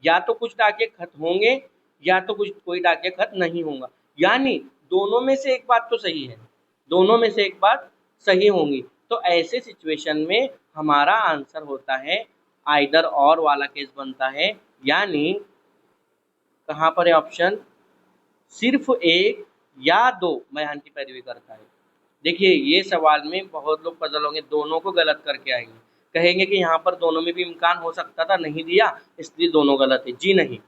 या तो कुछ डाकिए खत होंगे या तो कुछ कोई डाकिए खत नहीं होगा, यानी दोनों में से एक बात तो सही है, दोनों में से एक बात सही होंगी। तो ऐसे सिचुएशन में हमारा आंसर होता है आइदर और वाला केस बनता है, यानी कहाँ पर है ऑप्शन? सिर्फ एक या दो बयान की पैरवी करता है। देखिए, ये सवाल में बहुत लोग पजल होंगे, दोनों को गलत करके आएंगे, कहेंगे कि यहाँ पर दोनों में भी इम्कान हो सकता था, नहीं दिया इसलिए दोनों गलत है। जी नहीं,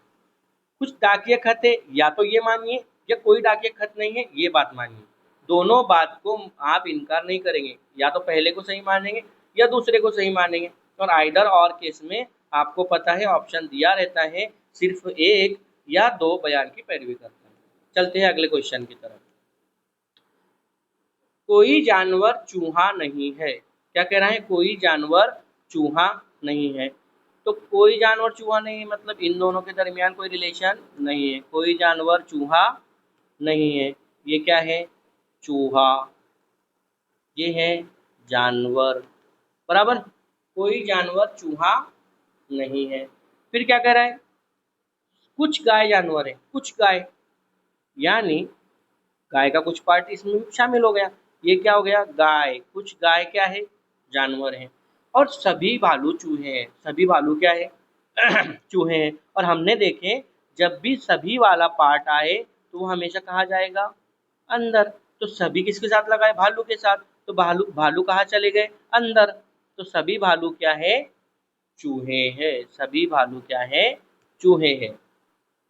कुछ डाकिया खत है, या तो ये मानिए, या कोई डाकिया खत नहीं है, ये बात मानिए। दोनों बात को आप इनकार नहीं करेंगे, या तो पहले को सही मानेंगे या दूसरे को सही मानेंगे। और आइदर और केस में आपको पता है ऑप्शन दिया रहता है, सिर्फ एक या दो बयान की पैरवी करता है। चलते हैं अगले क्वेश्चन की तरफ। कोई जानवर चूहा नहीं है। क्या कह रहा है? कोई जानवर चूहा नहीं है। तो कोई जानवर चूहा नहीं है मतलब इन दोनों के दरमियान कोई रिलेशन नहीं है। कोई जानवर चूहा नहीं है, ये क्या है? चूहा। ये है जानवर, बराबर। कोई जानवर चूहा नहीं है। फिर क्या कह रहा है? कुछ गाय जानवर है, कुछ गाय, यानी गाय का कुछ पार्ट इसमें शामिल हो गया। ये क्या हो गया? गाय। कुछ गाय क्या है? जानवर है। और सभी भालू चूहे हैं। सभी भालू क्या है? चूहे हैं। और हमने देखे, जब भी सभी वाला पार्ट आए तो वो हमेशा कहाँ जाएगा? अंदर। तो सभी किसके साथ लगा है? भालू के साथ। तो भालू भालू कहाँ चले गए? अंदर। तो सभी भालू क्या है? चूहे हैं। सभी भालू क्या है? चूहे हैं।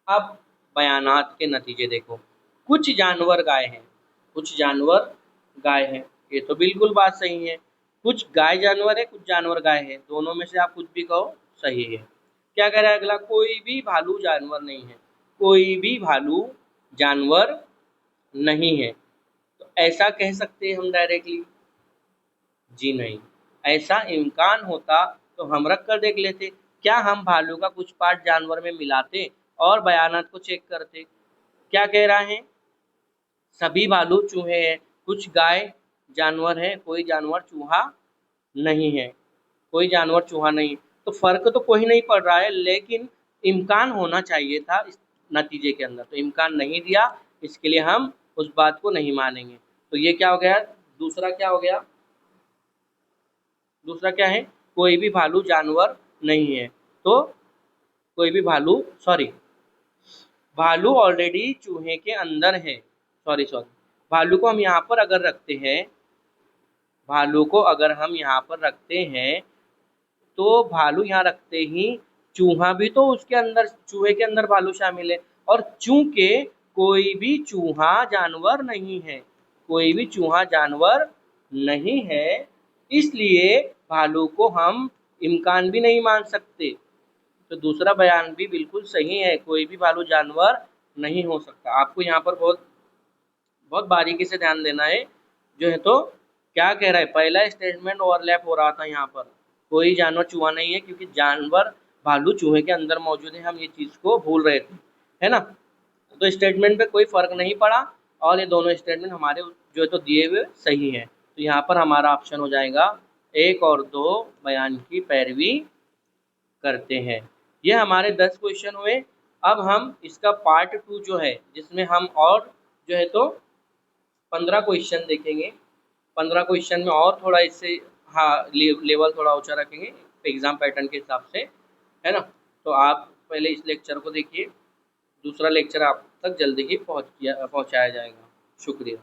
अब बयानात के नतीजे देखो। कुछ जानवर गाय हैं, कुछ जानवर गाय हैं, ये तो बिल्कुल बात सही है। कुछ गाय जानवर है, कुछ जानवर गाय है, दोनों में से आप कुछ भी कहो सही है। क्या कह रहा है अगला? कोई भी भालू जानवर नहीं है। कोई भी भालू जानवर नहीं है, तो ऐसा कह सकते हैं हम डायरेक्टली? जी नहीं। ऐसा इम्कान होता तो हम रख कर देख लेते, क्या हम भालू का कुछ पार्ट जानवर में मिलाते और बयानात को चेक करते। क्या कह रहा है? सभी भालू चूहे हैं, कुछ गाय जानवर है, कोई जानवर चूहा नहीं है। कोई जानवर चूहा नहीं, तो फर्क तो कोई नहीं पड़ रहा है, लेकिन इम्कान होना चाहिए था इस नतीजे के अंदर, तो इम्कान नहीं दिया, इसके लिए हम उस बात को नहीं मानेंगे। तो ये क्या हो गया? दूसरा क्या हो गया? दूसरा क्या है? कोई भी भालू जानवर नहीं है। तो कोई भी भालू, सॉरी, भालू ऑलरेडी चूहे के अंदर है। सॉरी सॉरी, भालू को हम यहाँ पर अगर रखते हैं, भालू को अगर हम यहाँ पर रखते हैं, तो भालू यहाँ रखते ही चूहा भी तो उसके अंदर, चूहे के अंदर भालू शामिल है। और चूंकि कोई भी चूहा जानवर नहीं है, कोई भी चूहा जानवर नहीं है, इसलिए भालू को हम इम्कान भी नहीं मान सकते। तो दूसरा बयान भी बिल्कुल सही है, कोई भी भालू जानवर नहीं हो सकता। आपको यहाँ पर बहुत बहुत बारीकी से ध्यान देना है जो है। तो क्या कह रहा है? पहला स्टेटमेंट ओवरलैप हो रहा था यहाँ पर, कोई जानवर चूहा नहीं है, क्योंकि जानवर भालू चूहे के अंदर मौजूद है, हम ये चीज़ को भूल रहे थे, है ना? तो स्टेटमेंट पे कोई फर्क नहीं पड़ा और ये दोनों स्टेटमेंट हमारे जो है तो दिए हुए सही है। तो यहाँ पर हमारा ऑप्शन हो जाएगा एक और दो बयान की पैरवी करते हैं। ये हमारे 10 क्वेश्चन हुए। अब हम इसका पार्ट 2 जो है, जिसमें हम और जो है तो 15 क्वेश्चन देखेंगे। 15 क्वेश्चन में और थोड़ा इससे, हाँ, लेवल थोड़ा ऊंचा रखेंगे एग्ज़ाम पैटर्न के हिसाब से, है ना? तो आप पहले इस लेक्चर को देखिए, दूसरा लेक्चर आप तक जल्दी ही पहुँचाया जाएगा। शुक्रिया।